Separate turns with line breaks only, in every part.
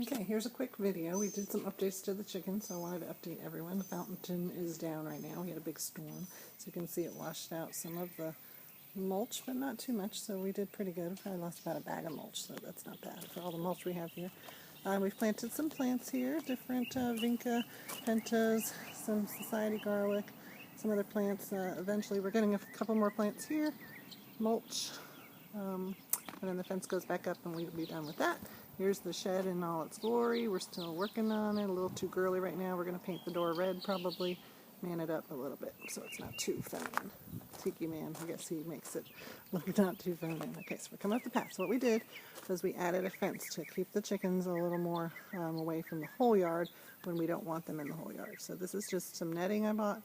Okay, here's a quick video. We did some updates to the chickens, so I wanted to update everyone. The fountain is down right now. We had a big storm, so you can see it washed out some of the mulch, but not too much, so we did pretty good. I lost about a bag of mulch, so that's not bad for all the mulch we have here. We've planted some plants here, different vinca, pentas, some society garlic, some other plants. Eventually we're getting a couple more plants here, mulch, and then the fence goes back up and we'll be done with that. Here's the shed in all its glory. We're still working on it. A little too girly right now. We're going to paint the door red probably. Man it up a little bit so it's not too feminine. Tiki Man, I guess he makes it look not too feminine. Okay, so we're coming up the path. So what we did was we added a fence to keep the chickens a little more away from the whole yard when we don't want them in the whole yard. So this is just some netting I bought.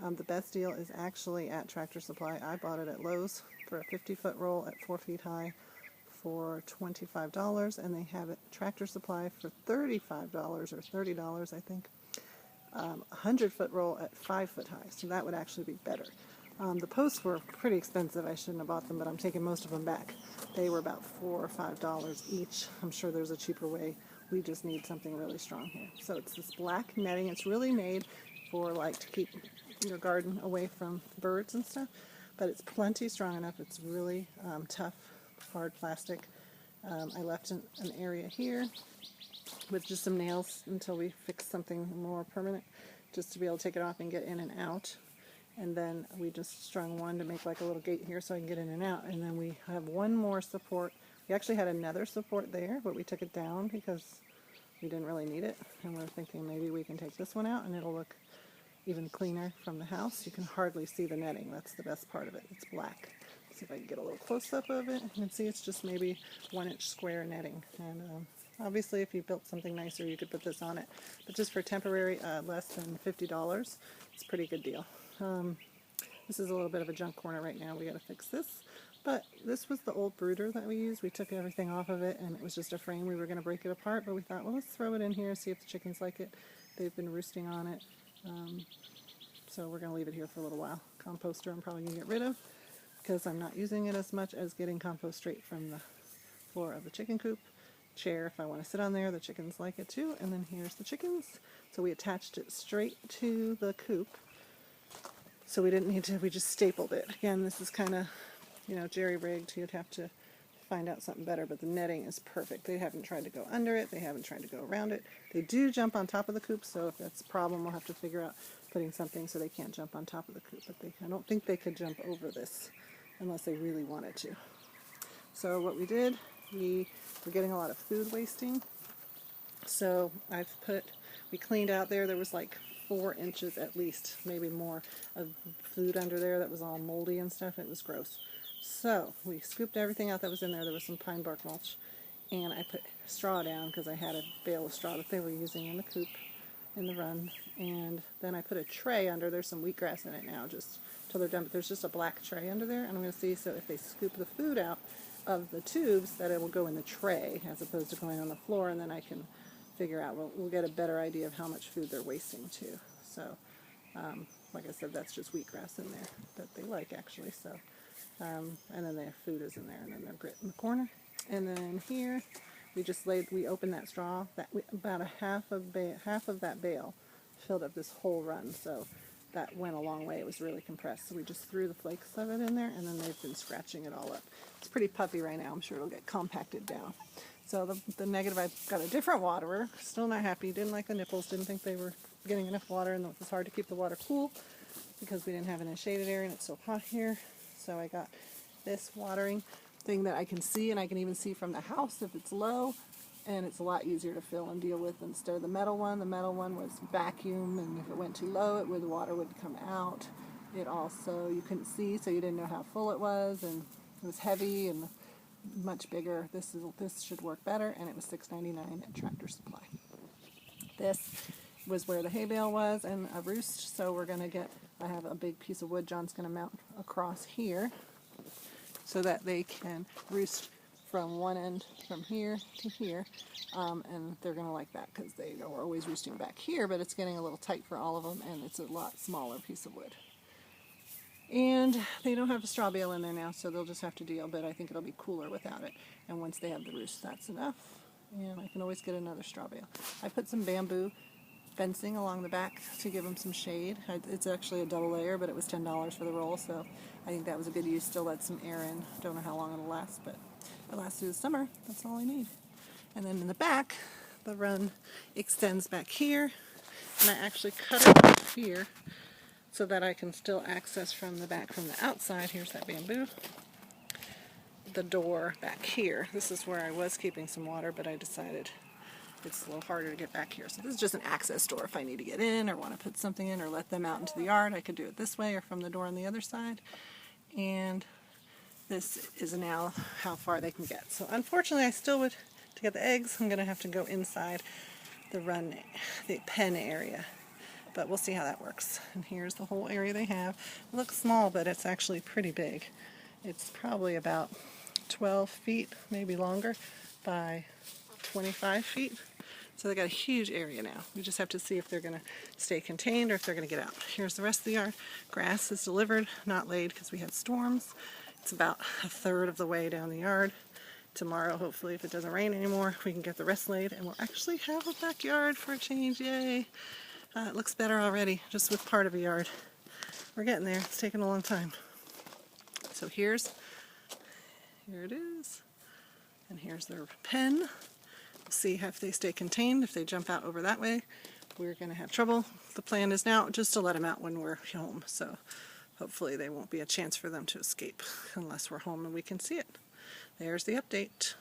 The best deal is actually at Tractor Supply. I bought it at Lowe's for a 50-foot roll at 4 feet high for $25, and they have it Tractor Supply for $35 or $30, I think. 100-foot roll at 5 foot high, so that would actually be better. The posts were pretty expensive. I shouldn't have bought them, but I'm taking most of them back. They were about $4 or $5 each. I'm sure there's a cheaper way. We just need something really strong here. So it's this black netting. It's really made for like to keep your garden away from birds and stuff, but it's plenty strong enough. It's really tough, hard plastic. I left an area here with just some nails until we fix something more permanent, just to be able to take it off and get in and out. And then we just strung one to make like a little gate here so I can get in and out. And then we have one more support. We actually had another support there, but we took it down because we didn't really need it. And we're thinking maybe we can take this one out and it'll look even cleaner from the house. You can hardly see the netting. That's the best part of it. It's black. Let's see if I can get a little close-up of it. You can see it's just maybe 1-inch square netting. And obviously if you built something nicer you could put this on it. But just for temporary, less than $50, it's a pretty good deal. This is a little bit of a junk corner right now. We got to fix this. But this was the old brooder that we used. We took everything off of it and it was just a frame. We were going to break it apart, but we thought, well, let's throw it in here and see if the chickens like it. They've been roosting on it. So we're going to leave it here for a little while. Composter I'm probably going to get rid of because I'm not using it as much as getting compost straight from the floor of the chicken coop. Chair, if I want to sit on there, the chickens like it too. And then here's the chickens. So we attached it straight to the coop. So we didn't need to, we just stapled it. Again, this is kind of, jerry-rigged. You'd have to find out something better, but the netting is perfect. They haven't tried to go under it. They haven't tried to go around it. They do jump on top of the coop, so if that's a problem, we'll have to figure out putting something so they can't jump on top of the coop. But I don't think they could jump over this unless they really wanted to. So what we did, we were getting a lot of food wasting. So we cleaned out there. There was like 4 inches at least, maybe more, of food under there that was all moldy and stuff. It was gross. So we scooped everything out that was in there. There was some pine bark mulch, and I put straw down because I had a bale of straw that they were using in the coop in the run. And then I put a tray under. There's some wheatgrass in it now, just till they're done. But there's just a black tray under there, and I'm going to see so if they scoop the food out of the tubes that it will go in the tray as opposed to going on the floor, and then I can figure out, we'll get a better idea of how much food they're wasting too. So, like I said, that's just wheatgrass in there that they like actually. So, and then their food is in there, and then their grit in the corner. And then here, we opened that straw. About a half of that bale filled up this whole run. So that went a long way. It was really compressed. So we just threw the flakes of it in there, and then they've been scratching it all up. It's pretty puffy right now. I'm sure it'll get compacted down. So the negative, I've got a different waterer. Still not happy. Didn't like the nipples. Didn't think they were getting enough water, and it was hard to keep the water cool because we didn't have it in a shaded area and it's so hot here. So I got this watering thing that I can see, and I can even see from the house if it's low, and it's a lot easier to fill and deal with instead of the metal one. The metal one was vacuum, and if it went too low, the water would come out. It also, you couldn't see, so you didn't know how full it was, and it was heavy and much bigger. This should work better, and it was $6.99 at Tractor Supply. This was where the hay bale was and a roost, so we're going to I have a big piece of wood John's going to mount across here so that they can roost from one end, from here to here, and they're going to like that because they are always roosting back here, but it's getting a little tight for all of them, and it's a lot smaller piece of wood. And they don't have a straw bale in there now, so they'll just have to deal, but I think it'll be cooler without it. And once they have the roost, that's enough. and I can always get another straw bale. I put some bamboo fencing along the back to give them some shade. It's actually a double layer, but it was $10 for the roll, so I think that was a good use. Still let some air in. Don't know how long it'll last, but if it lasts through the summer, that's all I need. And then in the back, the run extends back here, and I actually cut it off here so that I can still access from the back from the outside. Here's that bamboo. The door back here. This is where I was keeping some water, but I decided it's a little harder to get back here. So this is just an access door. If I need to get in or want to put something in or let them out into the yard, I could do it this way or from the door on the other side. And this is now how far they can get. So unfortunately, I still would, to get the eggs, I'm going to have to go inside the pen area. But we'll see how that works. And here's the whole area they have. It looks small, but it's actually pretty big. It's probably about 12 feet, maybe longer, by 25 feet. So they got a huge area now. We just have to see if they're going to stay contained or if they're going to get out. Here's the rest of the yard. Grass is delivered, not laid because we had storms. It's about a third of the way down the yard. Tomorrow, hopefully, if it doesn't rain anymore, we can get the rest laid and we'll actually have a backyard for a change. Yay! It looks better already, just with part of a yard. We're getting there. It's taking a long time. So here it is. And here's their pen. We'll see if they stay contained. If they jump out over that way, we're going to have trouble. The plan is now just to let them out when we're home. So hopefully there won't be a chance for them to escape unless we're home and we can see it. There's the update.